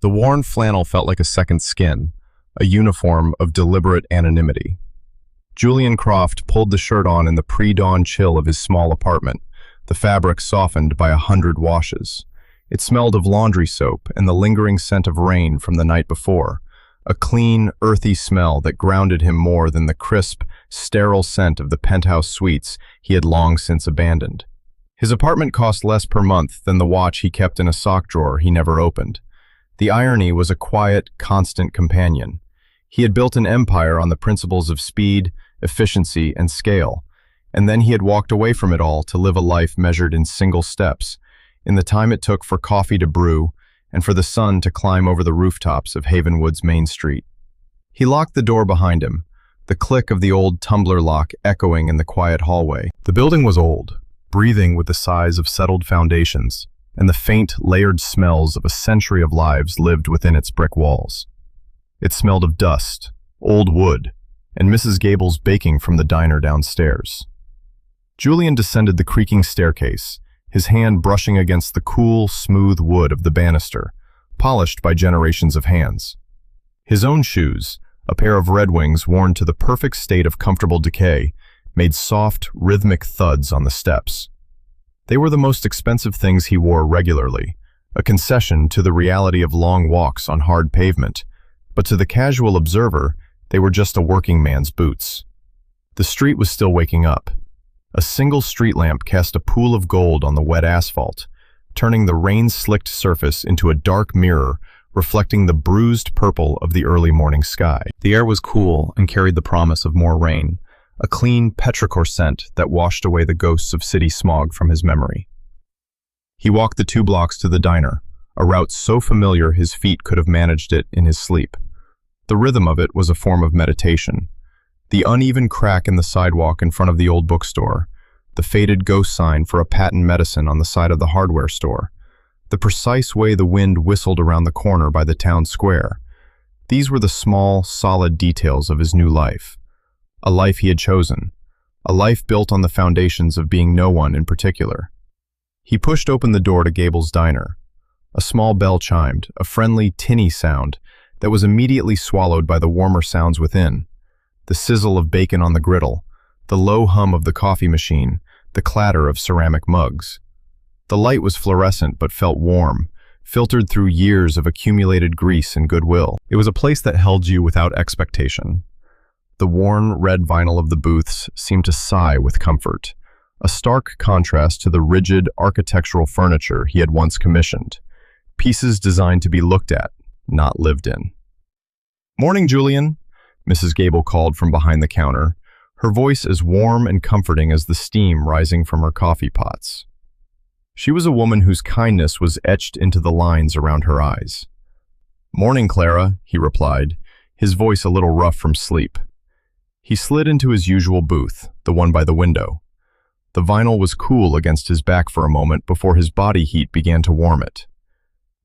The worn flannel felt like a second skin, a uniform of deliberate anonymity. Julian Croft pulled the shirt on in the pre-dawn chill of his small apartment, the fabric softened by 100 washes. It smelled of laundry soap and the lingering scent of rain from the night before, a clean, earthy smell that grounded him more than the crisp, sterile scent of the penthouse suites he had long since abandoned. His apartment cost less per month than the watch he kept in a sock drawer he never opened. The irony was a quiet, constant companion. He had built an empire on the principles of speed, efficiency, and scale, and then he had walked away from it all to live a life measured in single steps, in the time it took for coffee to brew and for the sun to climb over the rooftops of Havenwood's Main Street. He locked the door behind him, the click of the old tumbler lock echoing in the quiet hallway. The building was old, breathing with the size of settled foundations, and the faint, layered smells of a century of lives lived within its brick walls. It smelled of dust, old wood, and Mrs. Gable's baking from the diner downstairs. Julian descended the creaking staircase, his hand brushing against the cool, smooth wood of the banister, polished by generations of hands. His own shoes, a pair of Red Wings worn to the perfect state of comfortable decay, made soft, rhythmic thuds on the steps. They were the most expensive things he wore regularly, a concession to the reality of long walks on hard pavement, but to the casual observer, they were just a working man's boots. The street was still waking up. A single street lamp cast a pool of gold on the wet asphalt, turning the rain-slicked surface into a dark mirror reflecting the bruised purple of the early morning sky. The air was cool and carried the promise of more rain, a clean petrichor scent that washed away the ghosts of city smog from his memory. He walked the 2 blocks to the diner, a route so familiar his feet could have managed it in his sleep. The rhythm of it was a form of meditation. The uneven crack in the sidewalk in front of the old bookstore, the faded ghost sign for a patent medicine on the side of the hardware store, the precise way the wind whistled around the corner by the town square. These were the small, solid details of his new life. A life he had chosen, a life built on the foundations of being no one in particular. He pushed open the door to Gable's diner. A small bell chimed, a friendly, tinny sound that was immediately swallowed by the warmer sounds within. The sizzle of bacon on the griddle, the low hum of the coffee machine, the clatter of ceramic mugs. The light was fluorescent but felt warm, filtered through years of accumulated grease and goodwill. It was a place that held you without expectation. The worn red vinyl of the booths seemed to sigh with comfort, a stark contrast to the rigid architectural furniture he had once commissioned, pieces designed to be looked at, not lived in. "Morning, Julian," Mrs. Gable called from behind the counter, her voice as warm and comforting as the steam rising from her coffee pots. She was a woman whose kindness was etched into the lines around her eyes. "Morning, Clara," he replied, his voice a little rough from sleep. He slid into his usual booth, the one by the window. The vinyl was cool against his back for a moment before his body heat began to warm it.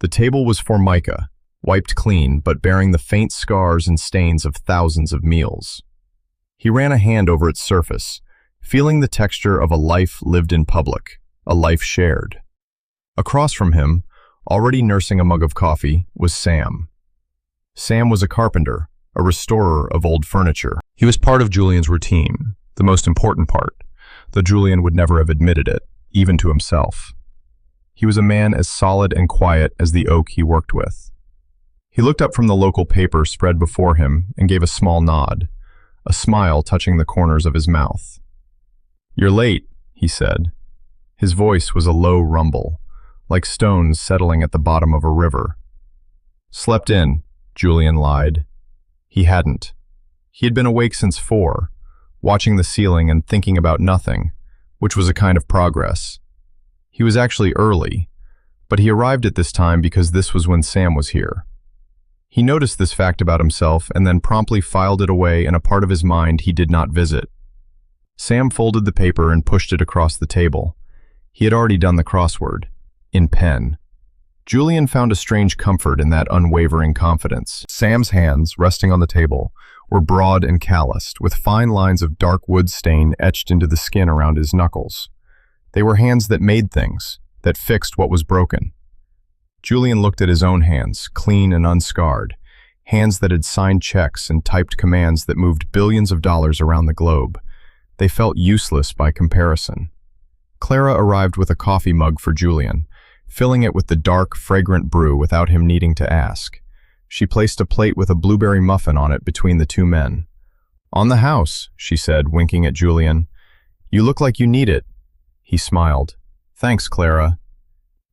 The table was formica, wiped clean but bearing the faint scars and stains of thousands of meals. He ran a hand over its surface, feeling the texture of a life lived in public, a life shared. Across from him, already nursing a mug of coffee, was Sam. Sam was a carpenter, a restorer of old furniture. He was part of Julian's routine, the most important part, though Julian would never have admitted it, even to himself. He was a man as solid and quiet as the oak he worked with. He looked up from the local paper spread before him and gave a small nod, a smile touching the corners of his mouth. "You're late," he said. His voice was a low rumble, like stones settling at the bottom of a river. "Slept in," Julian lied. He hadn't. He had been awake since 4, watching the ceiling and thinking about nothing, which was a kind of progress. He was actually early, but he arrived at this time because this was when Sam was here. He noticed this fact about himself and then promptly filed it away in a part of his mind he did not visit. Sam folded the paper and pushed it across the table. He had already done the crossword, in pen. Julian found a strange comfort in that unwavering confidence. Sam's hands, resting on the table, were broad and calloused, with fine lines of dark wood stain etched into the skin around his knuckles. They were hands that made things, that fixed what was broken. Julian looked at his own hands, clean and unscarred, hands that had signed checks and typed commands that moved billions of dollars around the globe. They felt useless by comparison. Clara arrived with a coffee mug for Julian, filling it with the dark, fragrant brew without him needing to ask. She placed a plate with a blueberry muffin on it between the two men. "On the house," she said, winking at Julian. "You look like you need it." He smiled. "Thanks, Clara."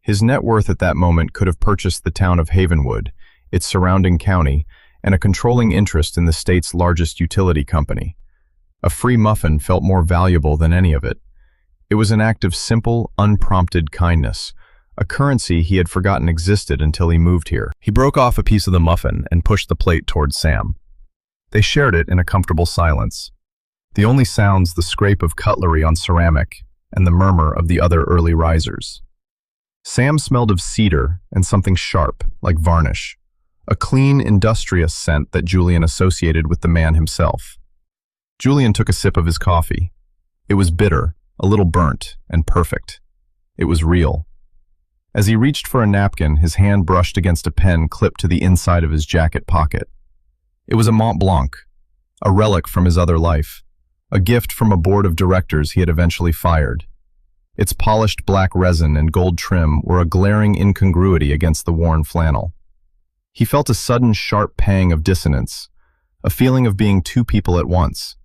His net worth at that moment could have purchased the town of Havenwood, its surrounding county, and a controlling interest in the state's largest utility company. A free muffin felt more valuable than any of it. It was an act of simple, unprompted kindness, a currency he had forgotten existed until he moved here. He broke off a piece of the muffin and pushed the plate towards Sam. They shared it in a comfortable silence. The only sounds the scrape of cutlery on ceramic and the murmur of the other early risers. Sam smelled of cedar and something sharp, like varnish, a clean, industrious scent that Julian associated with the man himself. Julian took a sip of his coffee. It was bitter, a little burnt, and perfect. It was real. As he reached for a napkin, his hand brushed against a pen clipped to the inside of his jacket pocket. It was a Mont Blanc, a relic from his other life, a gift from a board of directors he had eventually fired. Its polished black resin and gold trim were a glaring incongruity against the worn flannel. He felt a sudden sharp pang of dissonance, a feeling of being two people at once.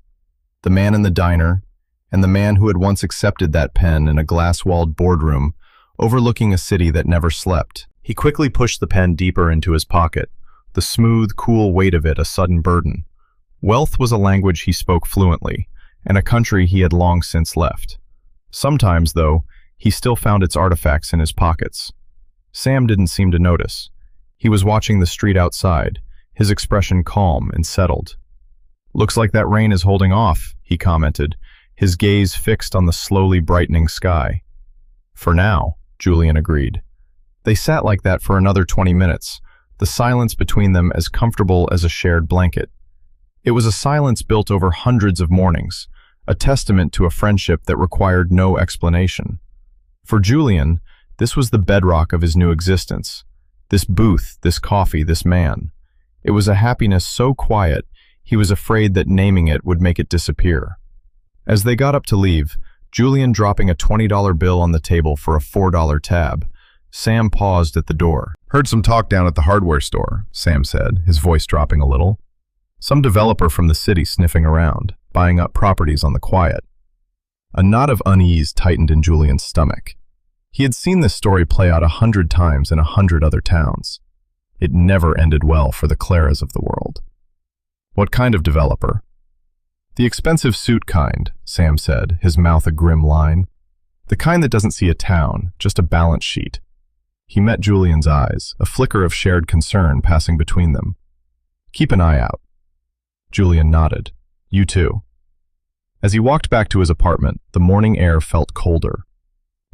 The man in the diner, and the man who had once accepted that pen in a glass-walled boardroom overlooking a city that never slept. He quickly pushed the pen deeper into his pocket, the smooth, cool weight of it a sudden burden. Wealth was a language he spoke fluently, and a country he had long since left. Sometimes, though, he still found its artifacts in his pockets. Sam didn't seem to notice. He was watching the street outside, his expression calm and settled. "Looks like that rain is holding off," he commented, his gaze fixed on the slowly brightening sky. "For now," Julian agreed. They sat like that for another 20 minutes, the silence between them as comfortable as a shared blanket. It was a silence built over hundreds of mornings, a testament to a friendship that required no explanation. For Julian, this was the bedrock of his new existence. This booth, this coffee, this man. It was a happiness so quiet, he was afraid that naming it would make it disappear. As they got up to leave, Julian dropping a $20 bill on the table for a $4 tab, Sam paused at the door. "Heard some talk down at the hardware store," Sam said, his voice dropping a little. "Some developer from the city sniffing around, buying up properties on the quiet." A knot of unease tightened in Julian's stomach. He had seen this story play out 100 times in 100 other towns. It never ended well for the Claras of the world. "What kind of developer?" "The expensive suit kind," Sam said, his mouth a grim line. "The kind that doesn't see a town, just a balance sheet." He met Julian's eyes, a flicker of shared concern passing between them. "Keep an eye out." Julian nodded. "You too." As he walked back to his apartment, the morning air felt colder.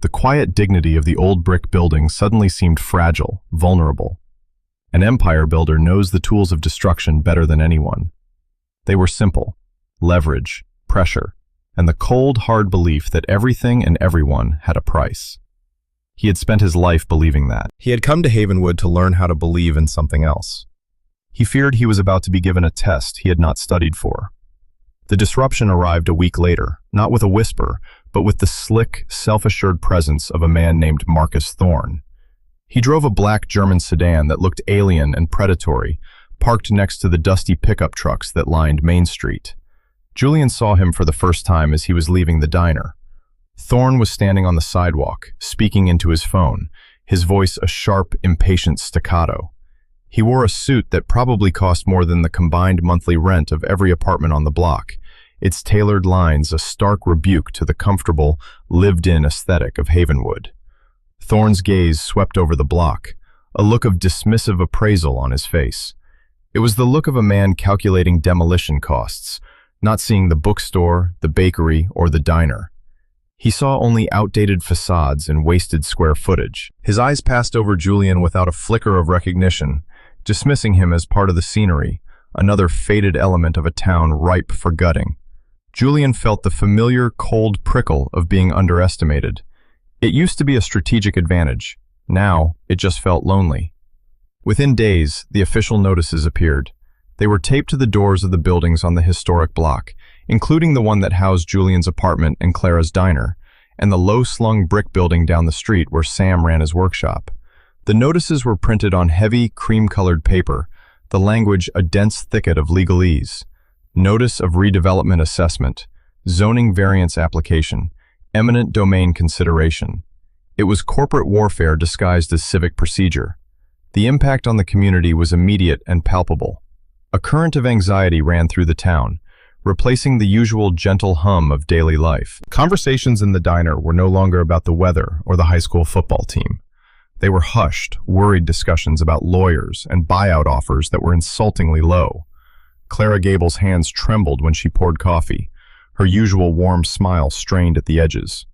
The quiet dignity of the old brick building suddenly seemed fragile, vulnerable. An empire builder knows the tools of destruction better than anyone. They were simple: leverage, pressure, and the cold, hard belief that everything and everyone had a price. He had spent his life believing that. He had come to Havenwood to learn how to believe in something else. He feared he was about to be given a test he had not studied for. The disruption arrived a week later, not with a whisper, but with the slick, self-assured presence of a man named Marcus Thorne. He drove a black German sedan that looked alien and predatory, parked next to the dusty pickup trucks that lined Main Street. Julian saw him for the first time as he was leaving the diner. Thorne was standing on the sidewalk, speaking into his phone, his voice a sharp, impatient staccato. He wore a suit that probably cost more than the combined monthly rent of every apartment on the block, its tailored lines a stark rebuke to the comfortable, lived-in aesthetic of Havenwood. Thorne's gaze swept over the block, a look of dismissive appraisal on his face. It was the look of a man calculating demolition costs, not seeing the bookstore, the bakery, or the diner. He saw only outdated facades and wasted square footage. His eyes passed over Julian without a flicker of recognition, dismissing him as part of the scenery, another faded element of a town ripe for gutting. Julian felt the familiar, cold prickle of being underestimated. It used to be a strategic advantage, Now, it just felt lonely. Within days, the official notices appeared. They were taped to the doors of the buildings on the historic block, including the one that housed Julian's apartment and Clara's diner, and the low-slung brick building down the street where Sam ran his workshop. The notices were printed on heavy, cream-colored paper, the language a dense thicket of legalese. Notice of redevelopment assessment, zoning variance application, eminent domain consideration. It was corporate warfare disguised as civic procedure. The impact on the community was immediate and palpable. A current of anxiety ran through the town, replacing the usual gentle hum of daily life. Conversations in the diner were no longer about the weather or the high school football team. They were hushed, worried discussions about lawyers and buyout offers that were insultingly low. Clara Gable's hands trembled when she poured coffee, her usual warm smile strained at the edges.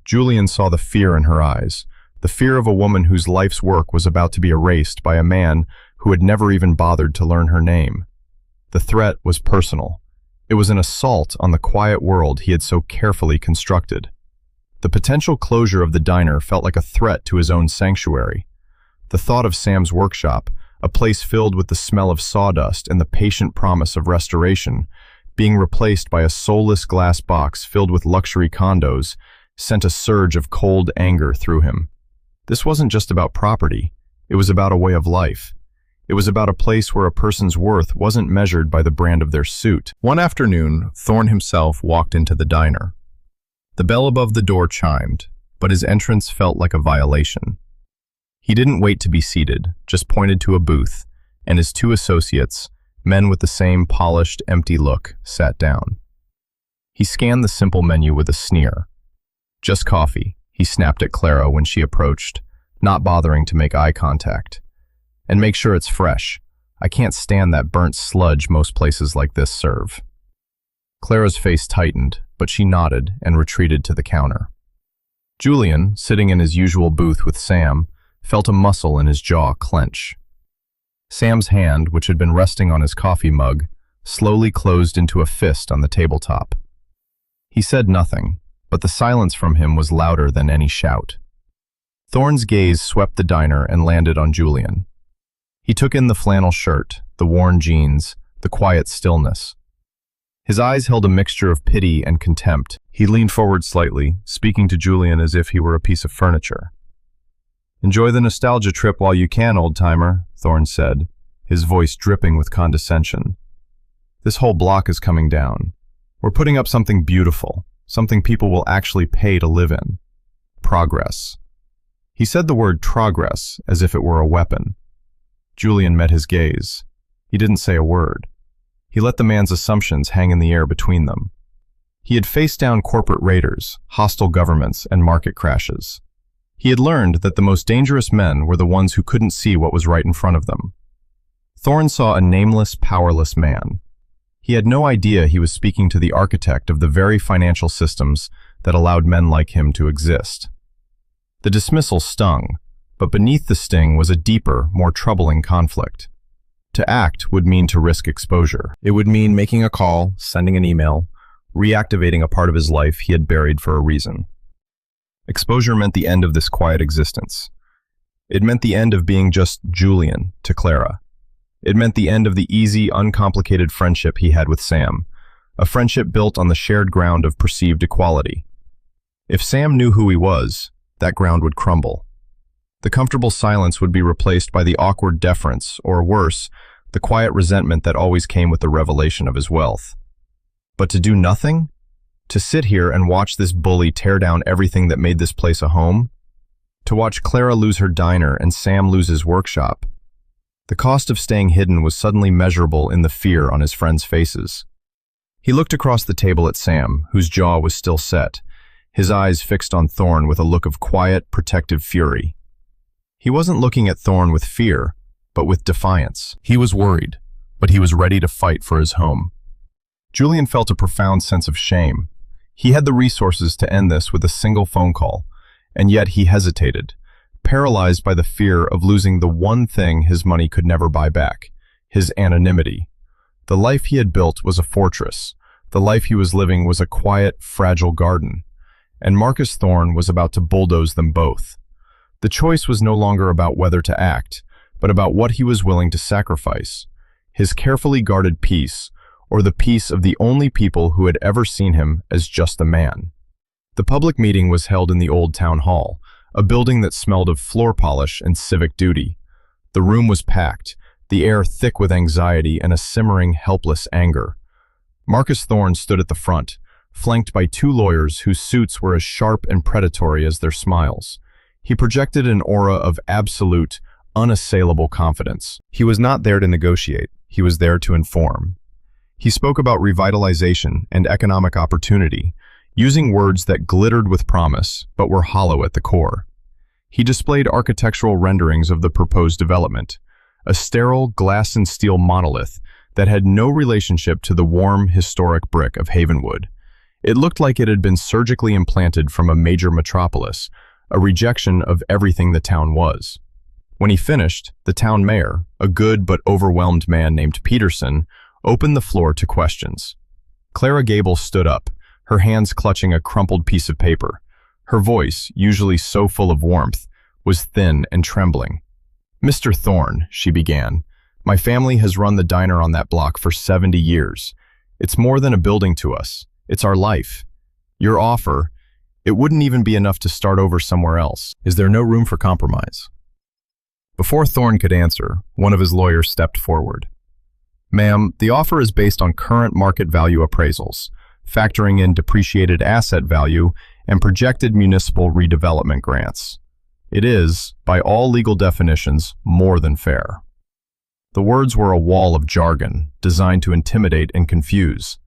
Julian saw the fear in her eyes, the fear of a woman whose life's work was about to be erased by a man who had never even bothered to learn her name. The threat was personal. It was an assault on the quiet world he had so carefully constructed. The potential closure of the diner felt like a threat to his own sanctuary. The thought of Sam's workshop, a place filled with the smell of sawdust and the patient promise of restoration, being replaced by a soulless glass box filled with luxury condos, sent a surge of cold anger through him. This wasn't just about property. It was about a way of life. It was about a place where a person's worth wasn't measured by the brand of their suit. One afternoon, Thorne himself walked into the diner. The bell above the door chimed, but his entrance felt like a violation. He didn't wait to be seated, just pointed to a booth, and his two associates, men with the same polished, empty look, sat down. He scanned the simple menu with a sneer. "Just coffee," he snapped at Clara when she approached, not bothering to make eye contact. "And make sure it's fresh. I can't stand that burnt sludge most places like this serve." Clara's face tightened, but she nodded and retreated to the counter. Julian, sitting in his usual booth with Sam, felt a muscle in his jaw clench. Sam's hand, which had been resting on his coffee mug, slowly closed into a fist on the tabletop. He said nothing, but the silence from him was louder than any shout. Thorne's gaze swept the diner and landed on Julian. He took in the flannel shirt, the worn jeans, the quiet stillness. His eyes held a mixture of pity and contempt. He leaned forward slightly, speaking to Julian as if he were a piece of furniture. "Enjoy the nostalgia trip while you can, old-timer," Thorne said, his voice dripping with condescension. "This whole block is coming down. We're putting up something beautiful, something people will actually pay to live in. Progress." He said the word progress as if it were a weapon. Julian met his gaze. He didn't say a word. He let the man's assumptions hang in the air between them. He had faced down corporate raiders, hostile governments, and market crashes. He had learned that the most dangerous men were the ones who couldn't see what was right in front of them. Thorne saw a nameless, powerless man. He had no idea he was speaking to the architect of the very financial systems that allowed men like him to exist. The dismissal stung, but beneath the sting was a deeper, more troubling conflict. To act would mean to risk exposure. It would mean making a call, sending an email, reactivating a part of his life he had buried for a reason. Exposure meant the end of this quiet existence. It meant the end of being just Julian to Clara. It meant the end of the easy, uncomplicated friendship he had with Sam, a friendship built on the shared ground of perceived equality. If Sam knew who he was, that ground would crumble. The comfortable silence would be replaced by the awkward deference, or worse, the quiet resentment that always came with the revelation of his wealth. But to do nothing? To sit here and watch this bully tear down everything that made this place a home? To watch Clara lose her diner and Sam lose his workshop? The cost of staying hidden was suddenly measurable in the fear on his friends' faces. He looked across the table at Sam, whose jaw was still set, his eyes fixed on Thorne with a look of quiet, protective fury. He wasn't looking at Thorne with fear, but with defiance. He was worried, but he was ready to fight for his home. Julian felt a profound sense of shame. He had the resources to end this with a single phone call, and yet he hesitated, paralyzed by the fear of losing the one thing his money could never buy back, his anonymity. The life he had built was a fortress. The life he was living was a quiet, fragile garden. And Marcus Thorne was about to bulldoze them both. The choice was no longer about whether to act, but about what he was willing to sacrifice: his carefully guarded peace, or the peace of the only people who had ever seen him as just a man. The public meeting was held in the old town hall, a building that smelled of floor polish and civic duty. The room was packed, the air thick with anxiety and a simmering, helpless anger. Marcus Thorne stood at the front, flanked by two lawyers whose suits were as sharp and predatory as their smiles. He projected an aura of absolute, unassailable confidence. He was not there to negotiate, he was there to inform. He spoke about revitalization and economic opportunity, using words that glittered with promise, but were hollow at the core. He displayed architectural renderings of the proposed development, a sterile glass and steel monolith that had no relationship to the warm, historic brick of Havenwood. It looked like it had been surgically implanted from a major metropolis, a rejection of everything the town was. When he finished, the town mayor, a good but overwhelmed man named Peterson, opened the floor to questions. Clara Gable stood up, her hands clutching a crumpled piece of paper. Her voice, usually so full of warmth, was thin and trembling. "Mr. Thorne," she began, "my family has run the diner on that block for 70 years. It's more than a building to us. It's our life. Your offer, it wouldn't even be enough to start over somewhere else. Is there no room for compromise?" Before Thorne could answer, one of his lawyers stepped forward. "Ma'am, the offer is based on current market value appraisals, factoring in depreciated asset value and projected municipal redevelopment grants. It is, by all legal definitions, more than fair." The words were a wall of jargon, designed to intimidate and confuse.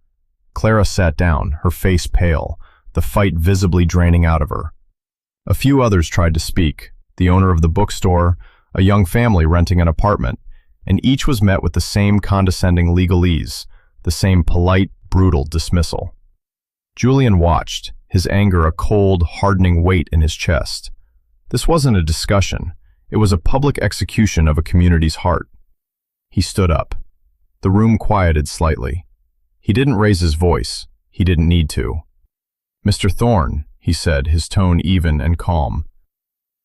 Clara sat down, her face pale, the fight visibly draining out of her. A few others tried to speak, the owner of the bookstore, a young family renting an apartment, and each was met with the same condescending legalese, the same polite, brutal dismissal. Julian watched, his anger a cold, hardening weight in his chest. This wasn't a discussion, it was a public execution of a community's heart. He stood up. The room quieted slightly. He didn't raise his voice, he didn't need to. "Mr. Thorne," he said, his tone even and calm,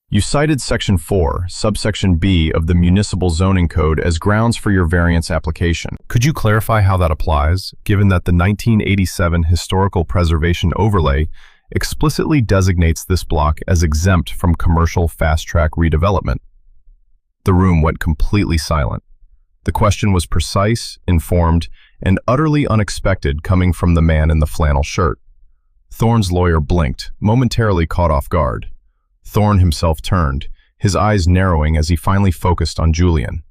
"you cited Section 4, subsection B of the Municipal Zoning Code as grounds for your variance application. Could you clarify how that applies, given that the 1987 Historical Preservation Overlay explicitly designates this block as exempt from commercial fast-track redevelopment?" The room went completely silent. The question was precise, informed, and utterly unexpected coming from the man in the flannel shirt. Thorne's lawyer blinked, momentarily caught off guard. Thorne himself turned, his eyes narrowing as he finally focused on Julian.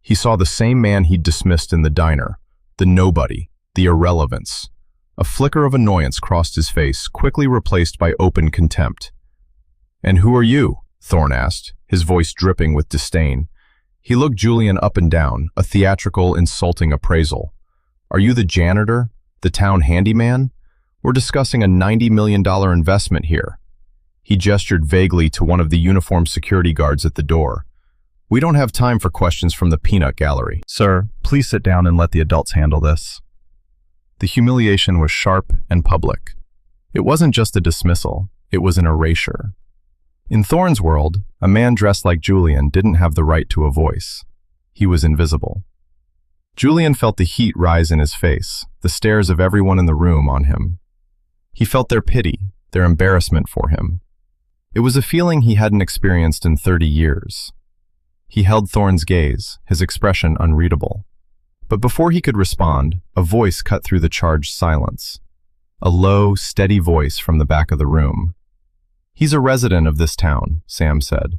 He saw the same man he'd dismissed in the diner, the nobody, the irrelevance. A flicker of annoyance crossed his face, quickly replaced by open contempt. "And who are you?" Thorne asked, his voice dripping with disdain. He looked Julian up and down, a theatrical, insulting appraisal. "Are you the janitor? The town handyman? We're discussing a $90 million investment here." He gestured vaguely to one of the uniformed security guards at the door. "We don't have time for questions from the peanut gallery. Sir, please sit down and let the adults handle this." The humiliation was sharp and public. It wasn't just a dismissal, it was an erasure. In Thorne's world, a man dressed like Julian didn't have the right to a voice. He was invisible. Julian felt the heat rise in his face, the stares of everyone in the room on him. He felt their pity, their embarrassment for him. It was a feeling he hadn't experienced in 30 years. He held Thorne's gaze, his expression unreadable. But before he could respond, a voice cut through the charged silence. A low, steady voice from the back of the room. "He's a resident of this town," Sam said.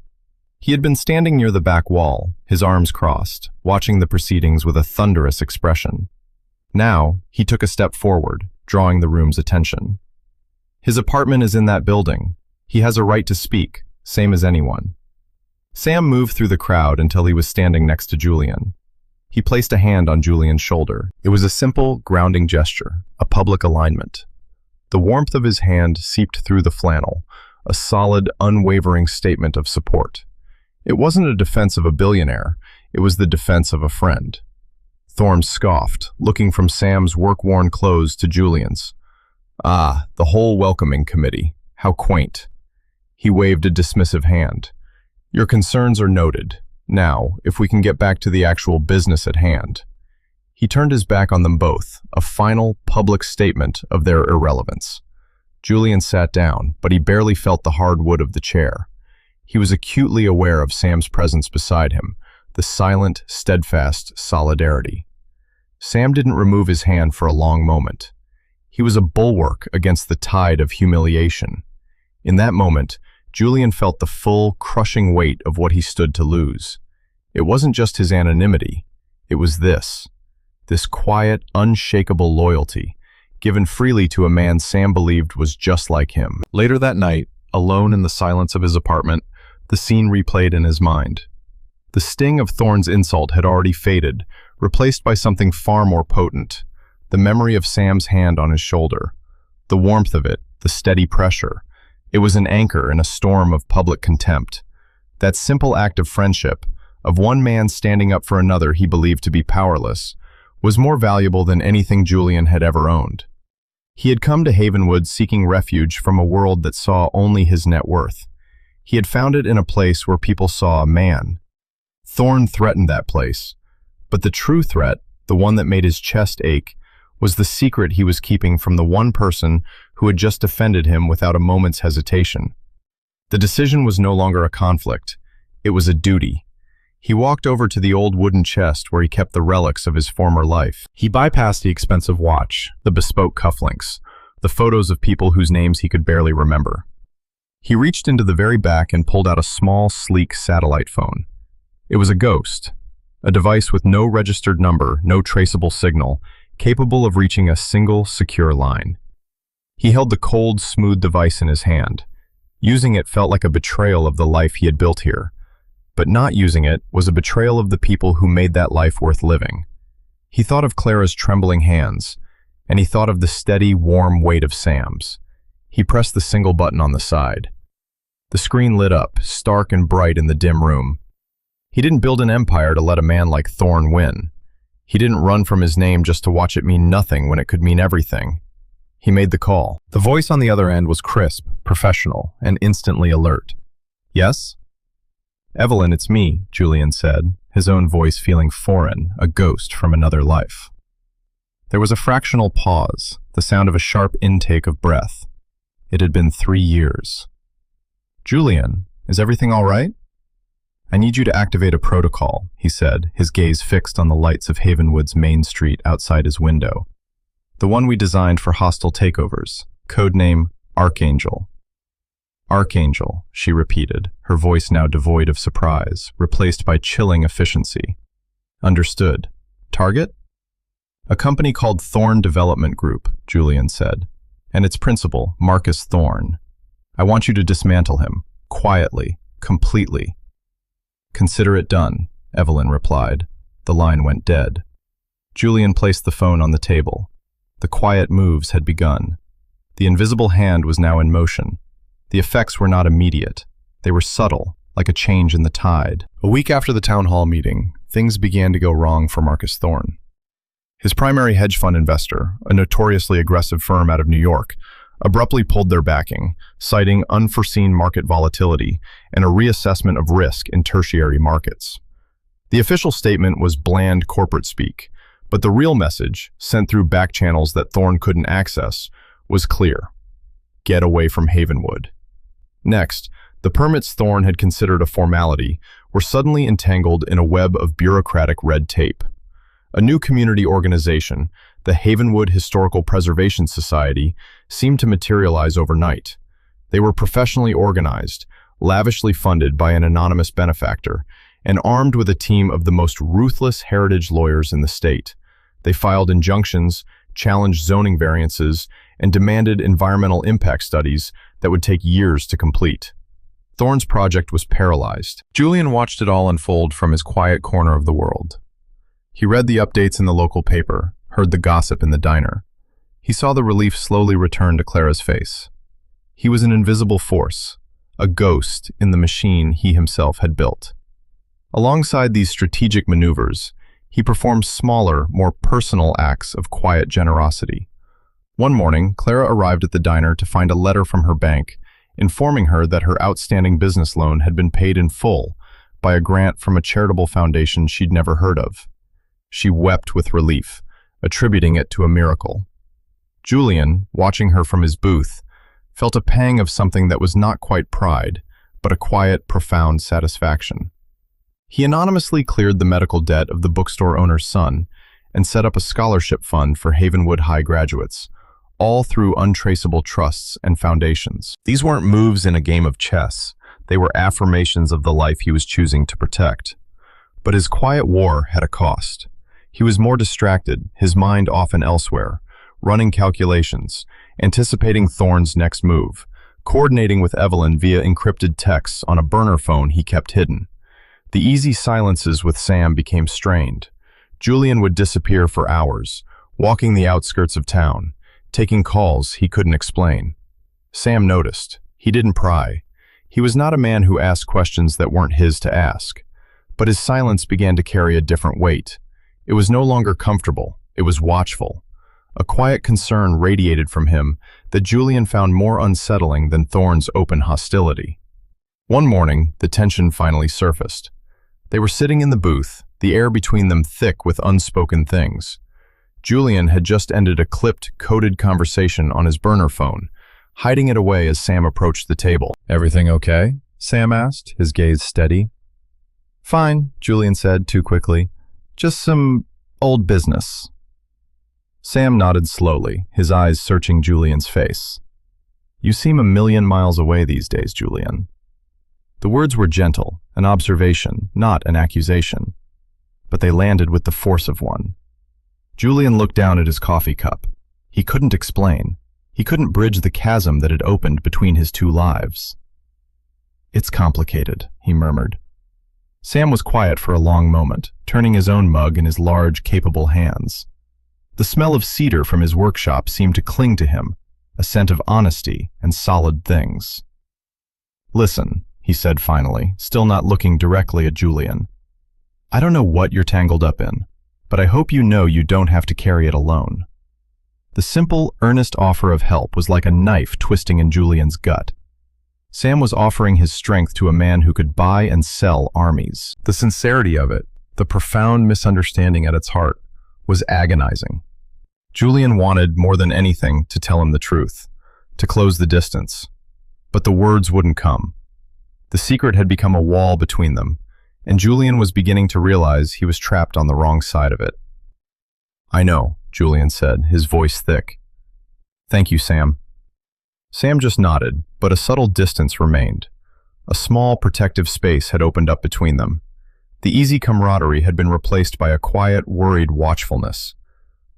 He had been standing near the back wall, his arms crossed, watching the proceedings with a thunderous expression. Now, he took a step forward, drawing the room's attention. "His apartment is in that building. He has a right to speak, same as anyone." Sam moved through the crowd until he was standing next to Julian. He placed a hand on Julian's shoulder. It was a simple, grounding gesture, a public alignment. The warmth of his hand seeped through the flannel, a solid, unwavering statement of support. It wasn't a defense of a billionaire, it was the defense of a friend. Thorne scoffed, looking from Sam's work-worn clothes to Julian's. "Ah, the whole welcoming committee. How quaint." He waved a dismissive hand. Your concerns are noted. Now, if we can get back to the actual business at hand. He turned his back on them both, a final, public statement of their irrelevance. Julian sat down, but he barely felt the hard wood of the chair. He was acutely aware of Sam's presence beside him, the silent, steadfast solidarity. Sam didn't remove his hand for a long moment. He was a bulwark against the tide of humiliation. In that moment, Julian felt the full, crushing weight of what he stood to lose. It wasn't just his anonymity. It was this quiet, unshakable loyalty, given freely to a man Sam believed was just like him. Later that night, alone in the silence of his apartment, the scene replayed in his mind. The sting of Thorne's insult had already faded, replaced by something far more potent. The memory of Sam's hand on his shoulder. The warmth of it, the steady pressure. It was an anchor in a storm of public contempt. That simple act of friendship, of one man standing up for another he believed to be powerless, was more valuable than anything Julian had ever owned. He had come to Havenwood seeking refuge from a world that saw only his net worth. He had found it in a place where people saw a man. Thorne threatened that place, but the true threat, the one that made his chest ache, was the secret he was keeping from the one person who had just defended him without a moment's hesitation. The decision was no longer a conflict. It was a duty. He walked over to the old wooden chest where he kept the relics of his former life. He bypassed the expensive watch, the bespoke cufflinks, the photos of people whose names he could barely remember. He reached into the very back and pulled out a small, sleek satellite phone. It was a ghost, a device with no registered number, no traceable signal, capable of reaching a single, secure line. He held the cold, smooth device in his hand. Using it felt like a betrayal of the life he had built here. But not using it was a betrayal of the people who made that life worth living. He thought of Clara's trembling hands, and he thought of the steady, warm weight of Sam's. He pressed the single button on the side. The screen lit up, stark and bright in the dim room. He didn't build an empire to let a man like Thorne win. He didn't run from his name just to watch it mean nothing when it could mean everything. He made the call. The voice on the other end was crisp, professional, and instantly alert. Yes? Evelyn, it's me, Julian said, his own voice feeling foreign, a ghost from another life. There was a fractional pause, the sound of a sharp intake of breath. It had been 3 years. Julian, is everything all right? I need you to activate a protocol, he said, his gaze fixed on the lights of Havenwood's main street outside his window. The one we designed for hostile takeovers, codename Archangel. Archangel, she repeated, her voice now devoid of surprise, replaced by chilling efficiency. Understood. Target? A company called Thorne Development Group, Julian said, and its principal, Marcus Thorne. I want you to dismantle him, quietly, completely. Consider it done, Evelyn replied. The line went dead. Julian placed the phone on the table. The quiet moves had begun. The invisible hand was now in motion. The effects were not immediate. They were subtle, like a change in the tide. A week after the town hall meeting, things began to go wrong for Marcus Thorne. His primary hedge fund investor, a notoriously aggressive firm out of New York, abruptly pulled their backing, citing unforeseen market volatility and a reassessment of risk in tertiary markets. The official statement was bland corporate speak, but the real message, sent through back channels that Thorne couldn't access, was clear. Get away from Havenwood. Next, the permits Thorne had considered a formality were suddenly entangled in a web of bureaucratic red tape. A new community organization, the Havenwood Historical Preservation Society, seemed to materialize overnight. They were professionally organized, lavishly funded by an anonymous benefactor, and armed with a team of the most ruthless heritage lawyers in the state. They filed injunctions, challenged zoning variances, and demanded environmental impact studies that would take years to complete. Thorne's project was paralyzed. Julian watched it all unfold from his quiet corner of the world. He read the updates in the local paper, heard the gossip in the diner. He saw the relief slowly return to Clara's face. He was an invisible force, a ghost in the machine he himself had built. Alongside these strategic maneuvers, he performed smaller, more personal acts of quiet generosity. One morning, Clara arrived at the diner to find a letter from her bank, informing her that her outstanding business loan had been paid in full by a grant from a charitable foundation she'd never heard of. She wept with relief, attributing it to a miracle. Julian, watching her from his booth, felt a pang of something that was not quite pride, but a quiet, profound satisfaction. He anonymously cleared the medical debt of the bookstore owner's son and set up a scholarship fund for Havenwood High graduates, all through untraceable trusts and foundations. These weren't moves in a game of chess. They were affirmations of the life he was choosing to protect. But his quiet war had a cost. He was more distracted, his mind often elsewhere, running calculations, anticipating Thorne's next move, coordinating with Evelyn via encrypted texts on a burner phone he kept hidden. The easy silences with Sam became strained. Julian would disappear for hours, walking the outskirts of town, taking calls he couldn't explain. Sam noticed. He didn't pry. He was not a man who asked questions that weren't his to ask. But his silence began to carry a different weight. It was no longer comfortable. It was watchful. A quiet concern radiated from him that Julian found more unsettling than Thorne's open hostility. One morning, the tension finally surfaced. They were sitting in the booth, the air between them thick with unspoken things. Julian had just ended a clipped, coded conversation on his burner phone, hiding it away as Sam approached the table. "Everything okay?" Sam asked, his gaze steady. "Fine," Julian said too quickly. "Just some old business." Sam nodded slowly, his eyes searching Julian's face. "You seem a million miles away these days, Julian." The words were gentle, an observation, not an accusation. But they landed with the force of one. Julian looked down at his coffee cup. He couldn't explain. He couldn't bridge the chasm that had opened between his two lives. "It's complicated," he murmured. Sam was quiet for a long moment, turning his own mug in his large, capable hands. The smell of cedar from his workshop seemed to cling to him, a scent of honesty and solid things. "Listen," he said finally, still not looking directly at Julian. "I don't know what you're tangled up in, but I hope you know you don't have to carry it alone." The simple, earnest offer of help was like a knife twisting in Julian's gut. Sam was offering his strength to a man who could buy and sell armies. The sincerity of it, the profound misunderstanding at its heart, was agonizing. Julian wanted, more than anything, to tell him the truth, to close the distance. But the words wouldn't come. The secret had become a wall between them, and Julian was beginning to realize he was trapped on the wrong side of it. "I know," Julian said, his voice thick. "Thank you, Sam." Sam just nodded, but a subtle distance remained. A small, protective space had opened up between them. The easy camaraderie had been replaced by a quiet, worried watchfulness.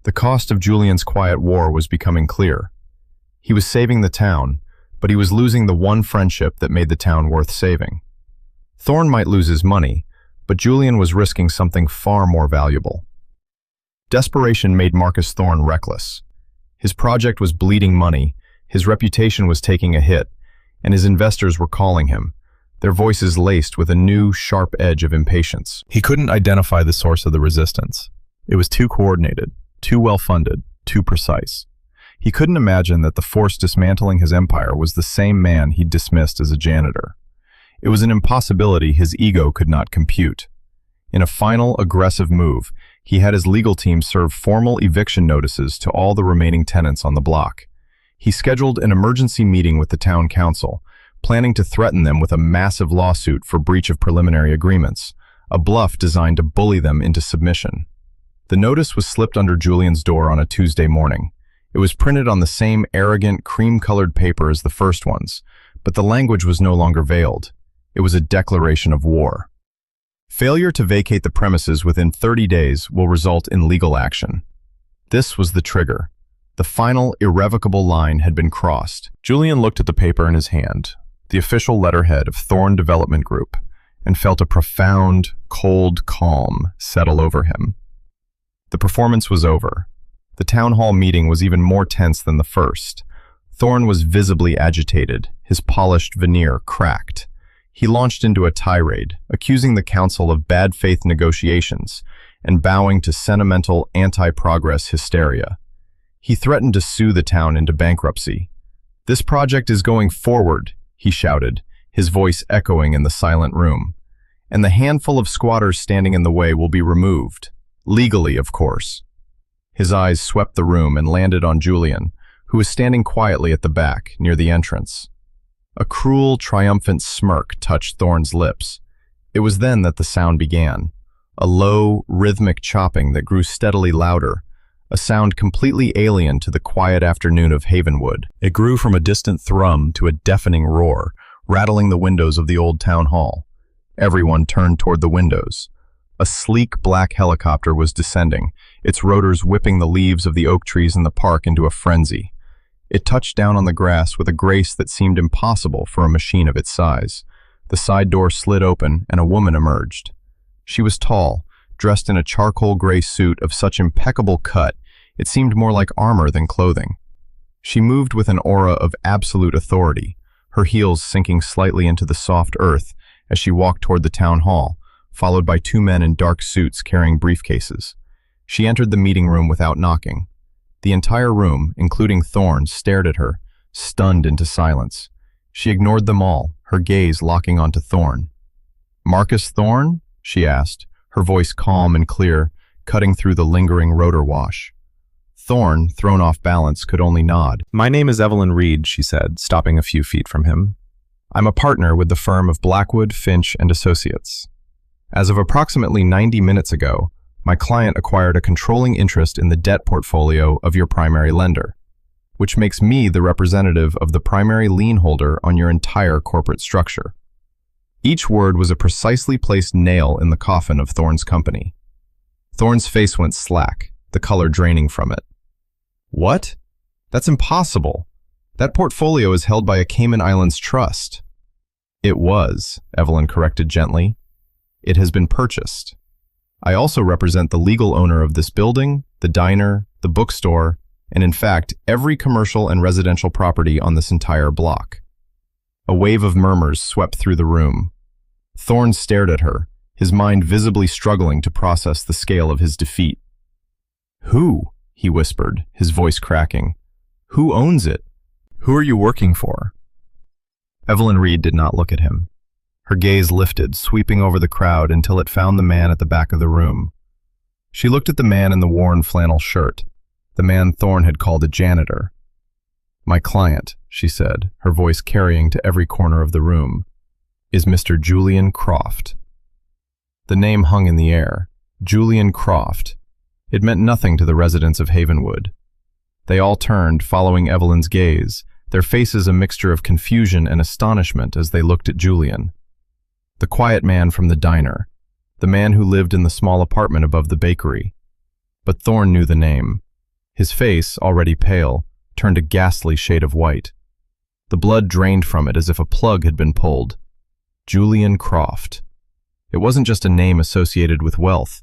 The cost of Julian's quiet war was becoming clear. He was saving the town, but he was losing the one friendship that made the town worth saving. Thorne might lose his money, but Julian was risking something far more valuable. Desperation made Marcus Thorne reckless. His project was bleeding money, his reputation was taking a hit, and his investors were calling him, their voices laced with a new, sharp edge of impatience. He couldn't identify the source of the resistance. It was too coordinated, too well-funded, too precise. He couldn't imagine that the force dismantling his empire was the same man he'd dismissed as a janitor. It was an impossibility his ego could not compute. In a final, aggressive move, he had his legal team serve formal eviction notices to all the remaining tenants on the block. He scheduled an emergency meeting with the town council, planning to threaten them with a massive lawsuit for breach of preliminary agreements, a bluff designed to bully them into submission. The notice was slipped under Julian's door on a Tuesday morning. It was printed on the same arrogant, cream-colored paper as the first ones, but the language was no longer veiled. It was a declaration of war. Failure to vacate the premises within 30 days will result in legal action. This was the trigger. The final, irrevocable line had been crossed. Julian looked at the paper in his hand, the official letterhead of Thorne Development Group, and felt a profound, cold calm settle over him. The performance was over. The town hall meeting was even more tense than the first. Thorne was visibly agitated, his polished veneer cracked. He launched into a tirade, accusing the council of bad faith negotiations and bowing to sentimental anti-progress hysteria. He threatened to sue the town into bankruptcy. "This project is going forward," he shouted, his voice echoing in the silent room. "And the handful of squatters standing in the way will be removed. Legally, of course." His eyes swept the room and landed on Julian, who was standing quietly at the back, near the entrance. A cruel, triumphant smirk touched Thorne's lips. It was then that the sound began, a low, rhythmic chopping that grew steadily louder, a sound completely alien to the quiet afternoon of Havenwood. It grew from a distant thrum to a deafening roar, rattling the windows of the old town hall. Everyone turned toward the windows. A sleek black helicopter was descending, its rotors whipping the leaves of the oak trees in the park into a frenzy. It touched down on the grass with a grace that seemed impossible for a machine of its size. The side door slid open and a woman emerged. She was tall, dressed in a charcoal gray suit of such impeccable cut, it seemed more like armor than clothing. She moved with an aura of absolute authority, her heels sinking slightly into the soft earth as she walked toward the town hall, followed by two men in dark suits carrying briefcases. She entered the meeting room without knocking. The entire room, including Thorne, stared at her, stunned into silence. She ignored them all, her gaze locking onto Thorne. "Marcus Thorne?" she asked, her voice calm and clear, cutting through the lingering rotor wash. Thorne, thrown off balance, could only nod. "My name is Evelyn Reed," she said, stopping a few feet from him. "I'm a partner with the firm of Blackwood, Finch and Associates. As of approximately 90 minutes ago, my client acquired a controlling interest in the debt portfolio of your primary lender, which makes me the representative of the primary lien holder on your entire corporate structure." Each word was a precisely placed nail in the coffin of Thorne's company. Thorne's face went slack, the color draining from it. "What? That's impossible. That portfolio is held by a Cayman Islands trust." "It was," Evelyn corrected gently. "It has been purchased. I also represent the legal owner of this building, the diner, the bookstore, and in fact, every commercial and residential property on this entire block." A wave of murmurs swept through the room. Thorne stared at her, his mind visibly struggling to process the scale of his defeat. "Who?" he whispered, his voice cracking. "Who owns it? Who are you working for?" Evelyn Reed did not look at him. Her gaze lifted, sweeping over the crowd until it found the man at the back of the room. She looked at the man in the worn flannel shirt, the man Thorne had called a janitor. "My client," she said, her voice carrying to every corner of the room, "is Mr. Julian Croft." The name hung in the air. Julian Croft. It meant nothing to the residents of Havenwood. They all turned, following Evelyn's gaze, their faces a mixture of confusion and astonishment as they looked at Julian. The quiet man from the diner, the man who lived in the small apartment above the bakery. But Thorne knew the name. His face, already pale, turned a ghastly shade of white. The blood drained from it as if a plug had been pulled. Julian Croft. It wasn't just a name associated with wealth.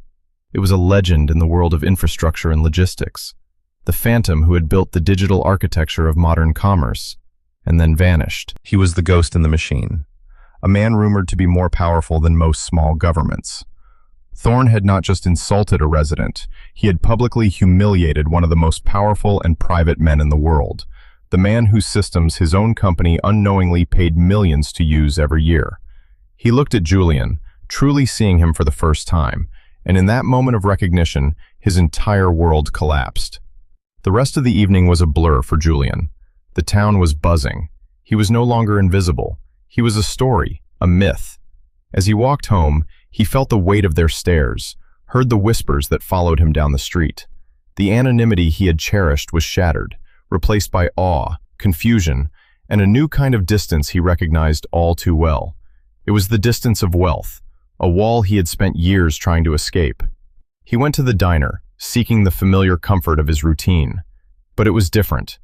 It was a legend in the world of infrastructure and logistics. The phantom who had built the digital architecture of modern commerce, and then vanished. He was the ghost in the machine, a man rumored to be more powerful than most small governments. Thorne had not just insulted a resident, he had publicly humiliated one of the most powerful and private men in the world, the man whose systems his own company unknowingly paid millions to use every year. He looked at Julian, truly seeing him for the first time, and in that moment of recognition, his entire world collapsed. The rest of the evening was a blur for Julian. The town was buzzing. He was no longer invisible. He was a story, a myth. As he walked home, he felt the weight of their stares, heard the whispers that followed him down the street. The anonymity he had cherished was shattered, replaced by awe, confusion, and a new kind of distance he recognized all too well. It was the distance of wealth, a wall he had spent years trying to escape. He went to the diner, seeking the familiar comfort of his routine. But it was different.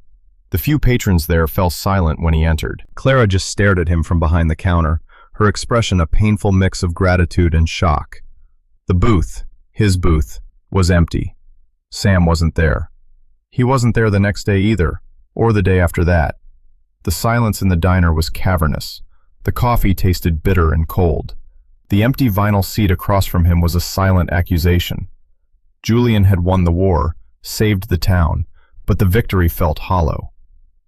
The few patrons there fell silent when he entered. Clara just stared at him from behind the counter, her expression a painful mix of gratitude and shock. The booth, his booth, was empty. Sam wasn't there. He wasn't there the next day either, or the day after that. The silence in the diner was cavernous. The coffee tasted bitter and cold. The empty vinyl seat across from him was a silent accusation. Julian had won the war, saved the town, but the victory felt hollow.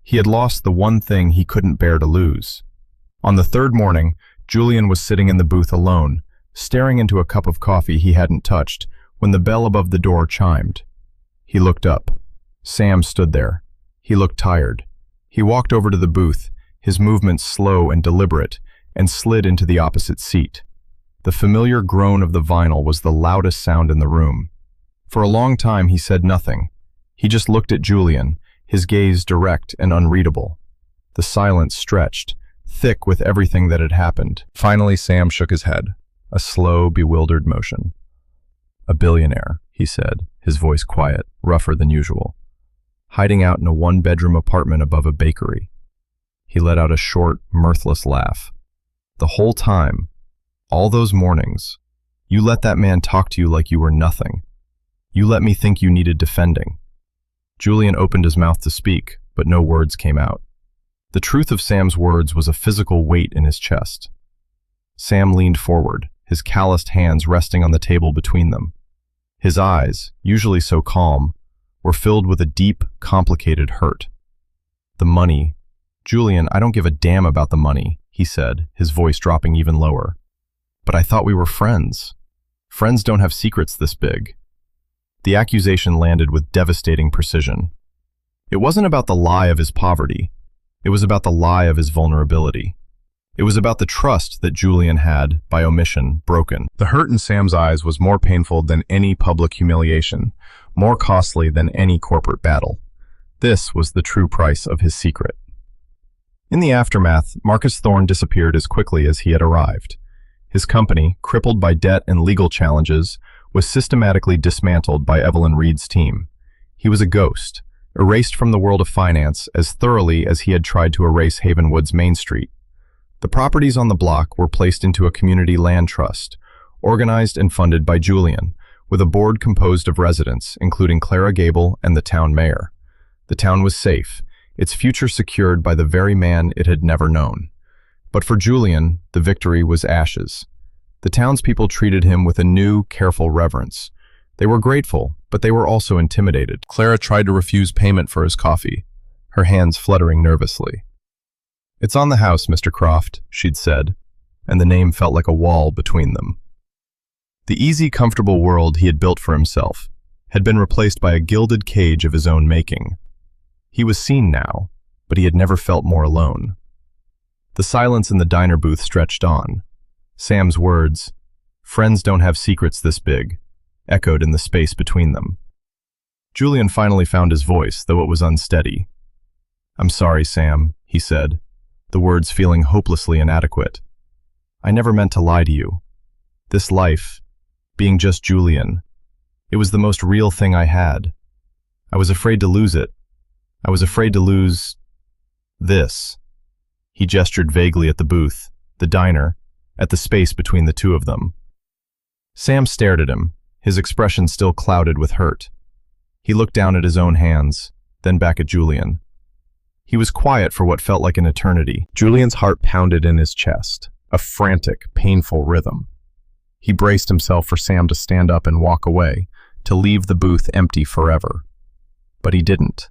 He had lost the one thing he couldn't bear to lose. On the third morning, Julian was sitting in the booth alone, staring into a cup of coffee he hadn't touched, when the bell above the door chimed. He looked up. Sam stood there. He looked tired. He walked over to the booth, his movements slow and deliberate, and slid into the opposite seat. The familiar groan of the vinyl was the loudest sound in the room. For a long time he said nothing. He just looked at Julian, his gaze direct and unreadable. The silence stretched, thick with everything that had happened. Finally, Sam shook his head, a slow, bewildered motion. "A billionaire," he said, his voice quiet, rougher than usual. "Hiding out in a one-bedroom apartment above a bakery." He let out a short, mirthless laugh. "The whole time, all those mornings, you let that man talk to you like you were nothing. You let me think you needed defending." Julian opened his mouth to speak, but no words came out. The truth of Sam's words was a physical weight in his chest. Sam leaned forward, his calloused hands resting on the table between them. His eyes, usually so calm, were filled with a deep, complicated hurt. "The money. Julian, I don't give a damn about the money," he said, his voice dropping even lower. "But I thought we were friends. Friends don't have secrets this big." The accusation landed with devastating precision. It wasn't about the lie of his poverty. It was about the lie of his vulnerability. It was about the trust that Julian had, by omission, broken. The hurt in Sam's eyes was more painful than any public humiliation, more costly than any corporate battle. This was the true price of his secret. In the aftermath, Marcus Thorne disappeared as quickly as he had arrived. His company, crippled by debt and legal challenges, was systematically dismantled by Evelyn Reed's team. He was a ghost, erased from the world of finance as thoroughly as he had tried to erase Havenwood's Main Street. The properties on the block were placed into a community land trust, organized and funded by Julian, with a board composed of residents, including Clara Gable and the town mayor. The town was safe, its future secured by the very man it had never known. But for Julian, the victory was ashes. The townspeople treated him with a new, careful reverence. They were grateful, but they were also intimidated. Clara tried to refuse payment for his coffee, her hands fluttering nervously. "It's on the house, Mr. Croft," she'd said, and the name felt like a wall between them. The easy, comfortable world he had built for himself had been replaced by a gilded cage of his own making. He was seen now, but he had never felt more alone. The silence in the diner booth stretched on. Sam's words, "Friends don't have secrets this big," echoed in the space between them. Julian finally found his voice, though it was unsteady. "I'm sorry, Sam," he said, the words feeling hopelessly inadequate. "I never meant to lie to you. This life, being just Julian, it was the most real thing I had. I was afraid to lose it. I was afraid to lose this." He gestured vaguely at the booth, the diner, at the space between the two of them. Sam stared at him, his expression still clouded with hurt. He looked down at his own hands, then back at Julian. He was quiet for what felt like an eternity. Julian's heart pounded in his chest, a frantic, painful rhythm. He braced himself for Sam to stand up and walk away, to leave the booth empty forever. But he didn't.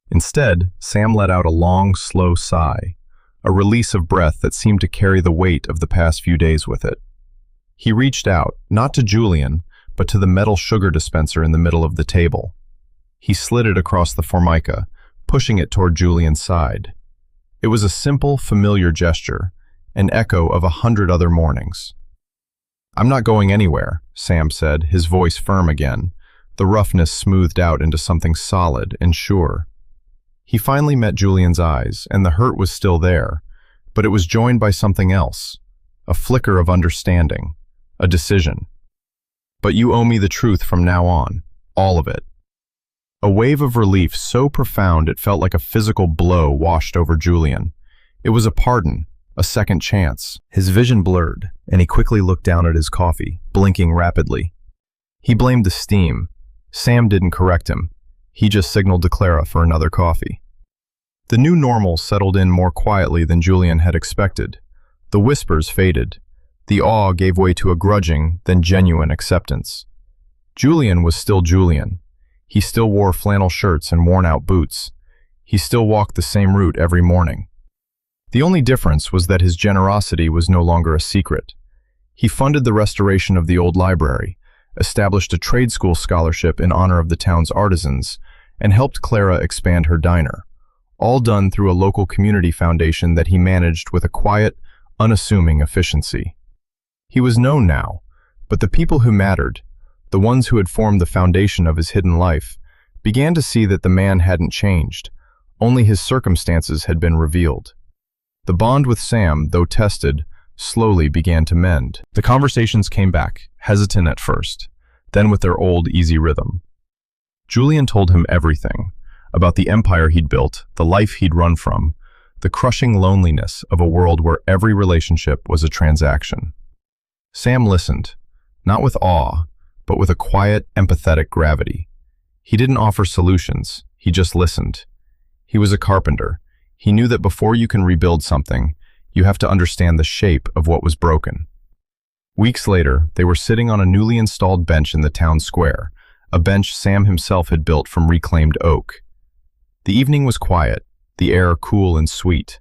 Instead, Sam let out a long, slow sigh, a release of breath that seemed to carry the weight of the past few days with it. He reached out, not to Julian, but to the metal sugar dispenser in the middle of the table. He slid it across the formica, pushing it toward Julian's side. It was a simple, familiar gesture, an echo of 100 other mornings. "I'm not going anywhere," Sam said, his voice firm again, the roughness smoothed out into something solid and sure. He finally met Julian's eyes, and the hurt was still there, but it was joined by something else, a flicker of understanding, a decision. "But you owe me the truth from now on, all of it." A wave of relief so profound it felt like a physical blow washed over Julian. It was a pardon, a second chance. His vision blurred, and he quickly looked down at his coffee, blinking rapidly. He blamed the steam. Sam didn't correct him. He just signaled to Clara for another coffee. The new normal settled in more quietly than Julian had expected. The whispers faded. The awe gave way to a grudging, then genuine acceptance. Julian was still Julian. He still wore flannel shirts and worn-out boots. He still walked the same route every morning. The only difference was that his generosity was no longer a secret. He funded the restoration of the old library, established a trade school scholarship in honor of the town's artisans, and helped Clara expand her diner, all done through a local community foundation that he managed with a quiet, unassuming efficiency. He was known now, but the people who mattered, the ones who had formed the foundation of his hidden life, began to see that the man hadn't changed, only his circumstances had been revealed. The bond with Sam, though tested, slowly began to mend. The conversations came back, hesitant at first, then with their old, easy rhythm. Julian told him everything, about the empire he'd built, the life he'd run from, the crushing loneliness of a world where every relationship was a transaction. Sam listened, not with awe, but with a quiet, empathetic gravity. He didn't offer solutions, he just listened. He was a carpenter. He knew that before you can rebuild something, you have to understand the shape of what was broken. Weeks later, they were sitting on a newly installed bench in the town square, a bench Sam himself had built from reclaimed oak. The evening was quiet, the air cool and sweet.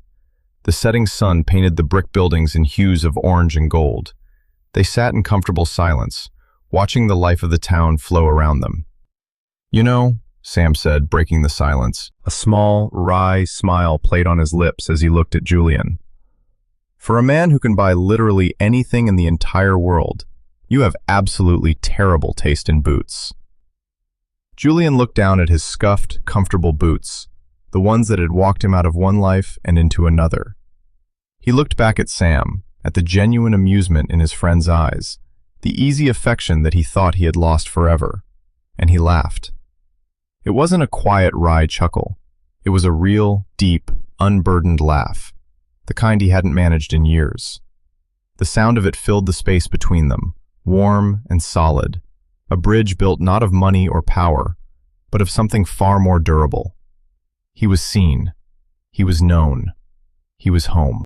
The setting sun painted the brick buildings in hues of orange and gold. They sat in comfortable silence, watching the life of the town flow around them. "You know," Sam said, breaking the silence. A small, wry smile played on his lips as he looked at Julian. "For a man who can buy literally anything in the entire world, you have absolutely terrible taste in boots." Julian looked down at his scuffed, comfortable boots, the ones that had walked him out of one life and into another. He looked back at Sam, at the genuine amusement in his friend's eyes, the easy affection that he thought he had lost forever, and he laughed. It wasn't a quiet, wry chuckle. It was a real, deep, unburdened laugh, the kind he hadn't managed in years. The sound of it filled the space between them, warm and solid, a bridge built not of money or power, but of something far more durable. He was seen. He was known. He was home.